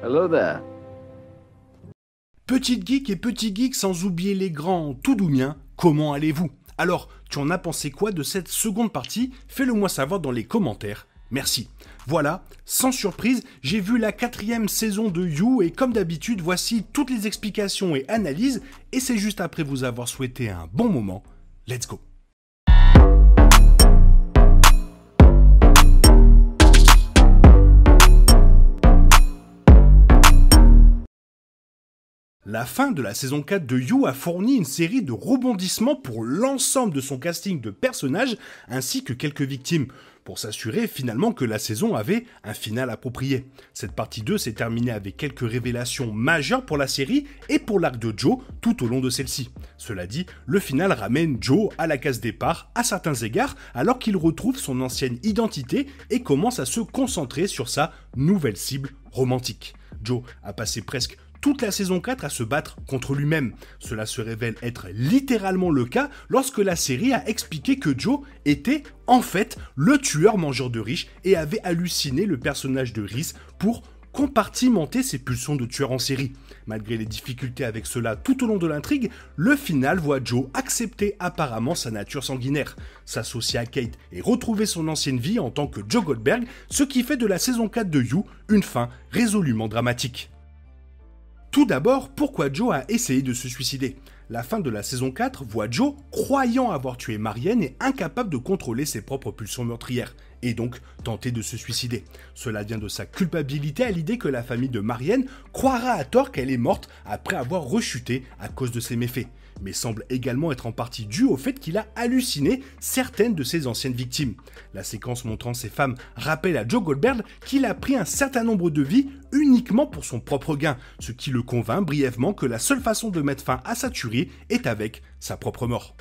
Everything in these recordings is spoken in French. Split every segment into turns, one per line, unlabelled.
Hello there.
Petite geek et petit geek sans oublier les grands tout doumiens, comment allez-vous? Alors, tu en as pensé quoi de cette seconde partie? Fais-le moi savoir dans les commentaires. Merci. Voilà, sans surprise, j'ai vu la 4e saison de You et comme d'habitude, voici toutes les explications et analyses et c'est juste après vous avoir souhaité un bon moment. Let's go. La fin de la saison 4 de You a fourni une série de rebondissements pour l'ensemble de son casting de personnages ainsi que quelques victimes, pour s'assurer finalement que la saison avait un final approprié. Cette partie 2 s'est terminée avec quelques révélations majeures pour la série et pour l'arc de Joe tout au long de celle-ci. Cela dit, le final ramène Joe à la case départ à certains égards alors qu'il retrouve son ancienne identité et commence à se concentrer sur sa nouvelle cible romantique. Joe a passé presque toute la saison 4 à se battre contre lui-même. Cela se révèle être littéralement le cas lorsque la série a expliqué que Joe était en fait le tueur mangeur de riches et avait halluciné le personnage de Reese pour compartimenter ses pulsions de tueur en série. Malgré les difficultés avec cela tout au long de l'intrigue, le final voit Joe accepter apparemment sa nature sanguinaire, s'associer à Kate et retrouver son ancienne vie en tant que Joe Goldberg, ce qui fait de la saison 4 de You une fin résolument dramatique. Tout d'abord, pourquoi Joe a essayé de se suicider? La fin de la saison 4 voit Joe croyant avoir tué Marianne et incapable de contrôler ses propres pulsions meurtrières, et donc tenter de se suicider. Cela vient de sa culpabilité à l'idée que la famille de Marianne croira à tort qu'elle est morte après avoir rechuté à cause de ses méfaits, mais semble également être en partie due au fait qu'il a halluciné certaines de ses anciennes victimes. La séquence montrant ces femmes rappelle à Joe Goldberg qu'il a pris un certain nombre de vies uniquement pour son propre gain, ce qui le convainc brièvement que la seule façon de mettre fin à sa tuerie est avec sa propre mort.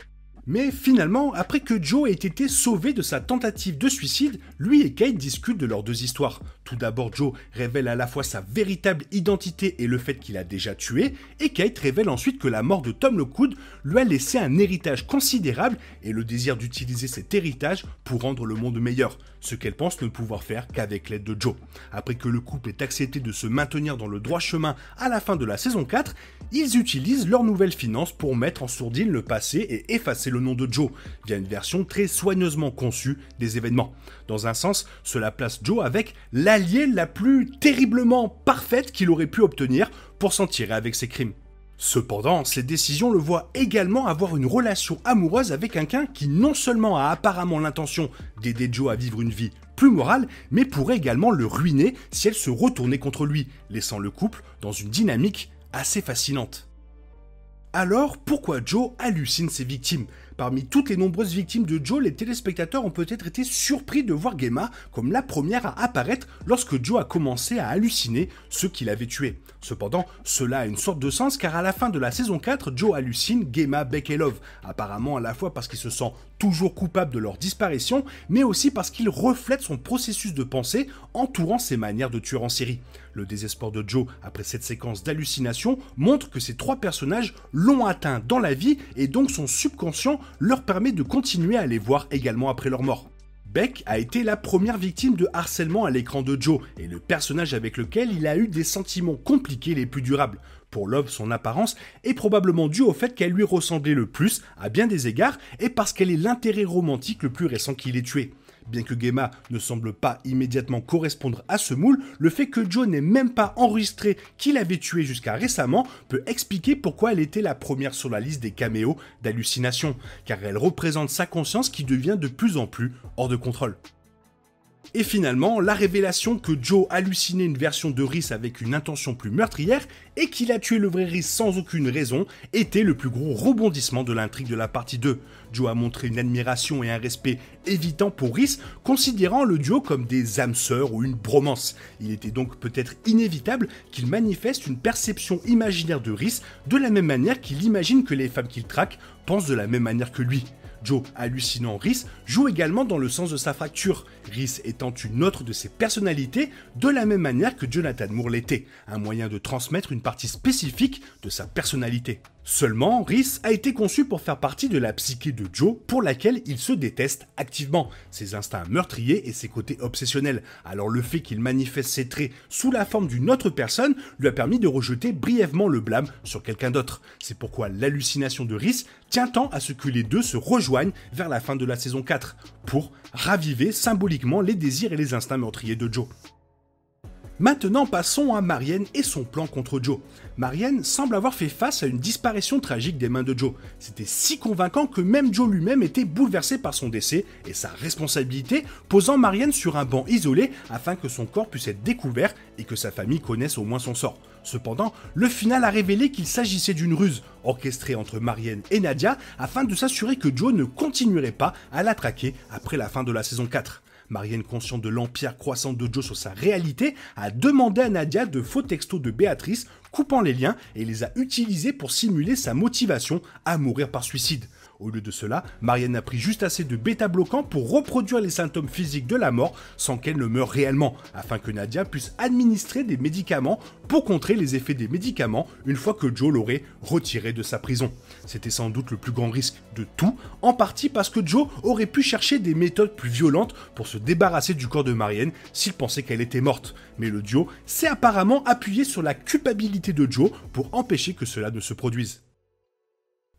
Mais finalement, après que Joe ait été sauvé de sa tentative de suicide, lui et Kate discutent de leurs deux histoires. Tout d'abord, Joe révèle à la fois sa véritable identité et le fait qu'il a déjà tué, et Kate révèle ensuite que la mort de Tom Lockwood lui a laissé un héritage considérable et le désir d'utiliser cet héritage pour rendre le monde meilleur, ce qu'elle pense ne pouvoir faire qu'avec l'aide de Joe. Après que le couple ait accepté de se maintenir dans le droit chemin à la fin de la saison 4, ils utilisent leurs nouvelles finances pour mettre en sourdine le passé et effacer le nom de Joe, via une version très soigneusement conçue des événements. Dans un sens, cela place Joe avec l'allié la plus terriblement parfaite qu'il aurait pu obtenir pour s'en tirer avec ses crimes. Cependant, ces décisions le voient également avoir une relation amoureuse avec quelqu'un qui non seulement a apparemment l'intention d'aider Joe à vivre une vie plus morale, mais pourrait également le ruiner si elle se retournait contre lui, laissant le couple dans une dynamique assez fascinante. Alors, pourquoi Joe hallucine ses victimes? Parmi toutes les nombreuses victimes de Joe, les téléspectateurs ont peut-être été surpris de voir Gemma comme la première à apparaître lorsque Joe a commencé à halluciner ceux qu'il avait tués. Cependant, cela a une sorte de sens car à la fin de la saison 4, Joe hallucine Gemma, Beck et Love, apparemment à la fois parce qu'il se sent toujours coupable de leur disparition, mais aussi parce qu'il reflète son processus de pensée entourant ses manières de tueur en série. Le désespoir de Joe après cette séquence d'hallucination montre que ces trois personnages l'ont atteint dans la vie et donc son subconscient leur permet de continuer à les voir également après leur mort. Beck a été la première victime de harcèlement à l'écran de Joe et le personnage avec lequel il a eu des sentiments compliqués les plus durables. Pour Love, son apparence est probablement due au fait qu'elle lui ressemblait le plus à bien des égards et parce qu'elle est l'intérêt romantique le plus récent qu'il ait tué. Bien que Gemma ne semble pas immédiatement correspondre à ce moule, le fait que Joe n'ait même pas enregistré qui l'avait tué jusqu'à récemment peut expliquer pourquoi elle était la première sur la liste des caméos d'hallucination, car elle représente sa conscience qui devient de plus en plus hors de contrôle. Et finalement, la révélation que Joe hallucinait une version de Reese avec une intention plus meurtrière et qu'il a tué le vrai Reese sans aucune raison était le plus gros rebondissement de l'intrigue de la partie 2. Joe a montré une admiration et un respect évident pour Reese, considérant le duo comme des âmes sœurs ou une bromance. Il était donc peut-être inévitable qu'il manifeste une perception imaginaire de Reese de la même manière qu'il imagine que les femmes qu'il traque pensent de la même manière que lui. Joe, hallucinant Reese, joue également dans le sens de sa fracture, Reese étant une autre de ses personnalités, de la même manière que Jonathan Moore l'était, un moyen de transmettre une partie spécifique de sa personnalité. Seulement, Rhys a été conçu pour faire partie de la psyché de Joe, pour laquelle il se déteste activement, ses instincts meurtriers et ses côtés obsessionnels. Alors le fait qu'il manifeste ses traits sous la forme d'une autre personne lui a permis de rejeter brièvement le blâme sur quelqu'un d'autre. C'est pourquoi l'hallucination de Rhys tient tant à ce que les deux se rejoignent vers la fin de la saison 4, pour raviver symboliquement les désirs et les instincts meurtriers de Joe. Maintenant, passons à Marianne et son plan contre Joe. Marianne semble avoir fait face à une disparition tragique des mains de Joe. C'était si convaincant que même Joe lui-même était bouleversé par son décès et sa responsabilité, posant Marianne sur un banc isolé afin que son corps puisse être découvert et que sa famille connaisse au moins son sort. Cependant, le final a révélé qu'il s'agissait d'une ruse orchestrée entre Marianne et Nadia afin de s'assurer que Joe ne continuerait pas à la traquer après la fin de la saison 4. Marianne, consciente de l'empire croissant de Joe sur sa réalité, a demandé à Nadia de faux textos de Béatrice, coupant les liens, et les a utilisés pour simuler sa motivation à mourir par suicide. Au lieu de cela, Marianne a pris juste assez de bêta-bloquants pour reproduire les symptômes physiques de la mort sans qu'elle ne meure réellement, afin que Nadia puisse administrer des médicaments pour contrer les effets des médicaments une fois que Joe l'aurait retiré de sa prison. C'était sans doute le plus grand risque de tout, en partie parce que Joe aurait pu chercher des méthodes plus violentes pour se débarrasser du corps de Marianne s'il pensait qu'elle était morte. Mais le duo s'est apparemment appuyé sur la culpabilité de Joe pour empêcher que cela ne se produise.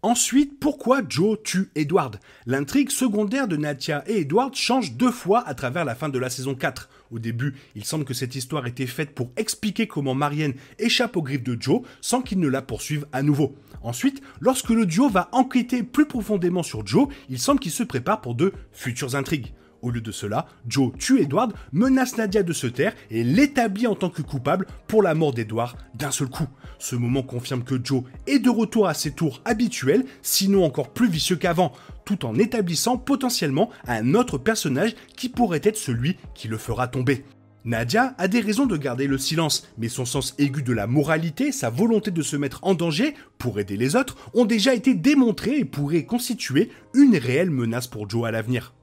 Ensuite, pourquoi Joe tue Edward? L'intrigue secondaire de Nadia et Edward change 2 fois à travers la fin de la saison 4. Au début, il semble que cette histoire était faite pour expliquer comment Marianne échappe aux griffes de Joe sans qu'il ne la poursuive à nouveau. Ensuite, lorsque le duo va enquêter plus profondément sur Joe, il semble qu'il se prépare pour de futures intrigues. Au lieu de cela, Joe tue Edward, menace Nadia de se taire et l'établit en tant que coupable pour la mort d'Edward d'un seul coup. Ce moment confirme que Joe est de retour à ses tours habituels, sinon encore plus vicieux qu'avant, tout en établissant potentiellement un autre personnage qui pourrait être celui qui le fera tomber. Nadia a des raisons de garder le silence, mais son sens aigu de la moralité, sa volonté de se mettre en danger pour aider les autres, ont déjà été démontrés et pourraient constituer une réelle menace pour Joe à l'avenir.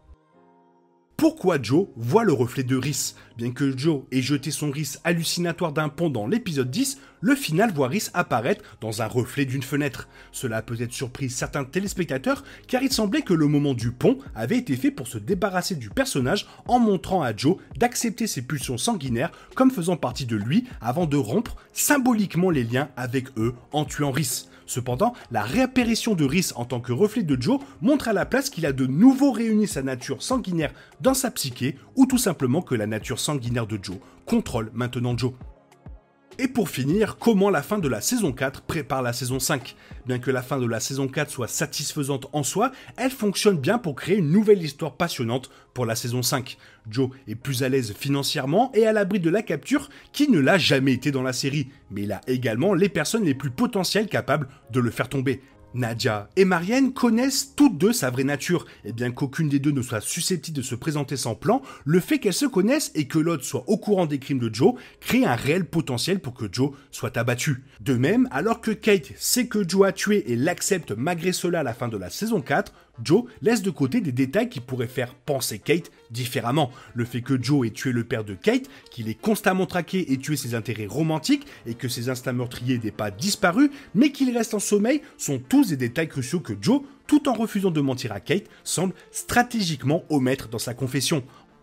Pourquoi Joe voit le reflet de Rhys? Bien que Joe ait jeté son Rhys hallucinatoire d'un pont dans l'épisode 10, le final voit Rhys apparaître dans un reflet d'une fenêtre. Cela a peut-être surpris certains téléspectateurs car il semblait que le moment du pont avait été fait pour se débarrasser du personnage en montrant à Joe d'accepter ses pulsions sanguinaires comme faisant partie de lui avant de rompre symboliquement les liens avec eux en tuant Rhys. Cependant, la réapparition de Rhys en tant que reflet de Joe montre à la place qu'il a de nouveau réuni sa nature sanguinaire dans sa psyché, ou tout simplement que la nature sanguinaire de Joe contrôle maintenant Joe. Et pour finir, comment la fin de la saison 4 prépare la saison 5? Bien que la fin de la saison 4 soit satisfaisante en soi, elle fonctionne bien pour créer une nouvelle histoire passionnante pour la saison 5. Joe est plus à l'aise financièrement et à l'abri de la capture qui ne l'a jamais été dans la série, mais il a également les personnes les plus potentielles capables de le faire tomber. Nadia et Marianne connaissent toutes deux sa vraie nature, et bien qu'aucune des deux ne soit susceptible de se présenter sans plan, le fait qu'elles se connaissent et que l'autre soit au courant des crimes de Joe crée un réel potentiel pour que Joe soit abattu. De même, alors que Kate sait que Joe a tué et l'accepte malgré cela à la fin de la saison 4, Joe laisse de côté des détails qui pourraient faire penser Kate différemment. Le fait que Joe ait tué le père de Kate, qu'il ait constamment traqué et tué ses intérêts romantiques, et que ses instincts meurtriers n'aient pas disparu, mais qu'il reste en sommeil, sont tous des détails cruciaux que Joe, tout en refusant de mentir à Kate, semble stratégiquement omettre dans sa confession.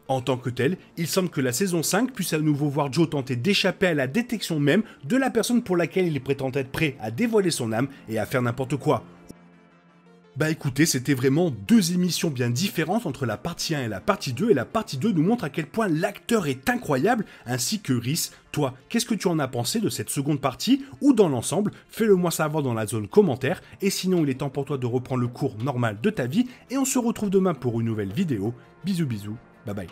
En tant que tel, il semble que la saison 5 puisse à nouveau voir Joe tenter d'échapper à la détection même de la personne pour laquelle il prétend être prêt à dévoiler son âme et à faire n'importe quoi. Bah écoutez, c'était vraiment 2 émissions bien différentes entre la partie 1 et la partie 2, et la partie 2 nous montre à quel point l'acteur est incroyable, ainsi que Rhys. Toi, qu'est-ce que tu en as pensé de cette seconde partie, ou dans l'ensemble? Fais-le moi savoir dans la zone commentaire, et sinon il est temps pour toi de reprendre le cours normal de ta vie, et on se retrouve demain pour une nouvelle vidéo. Bisous bisous, bye bye.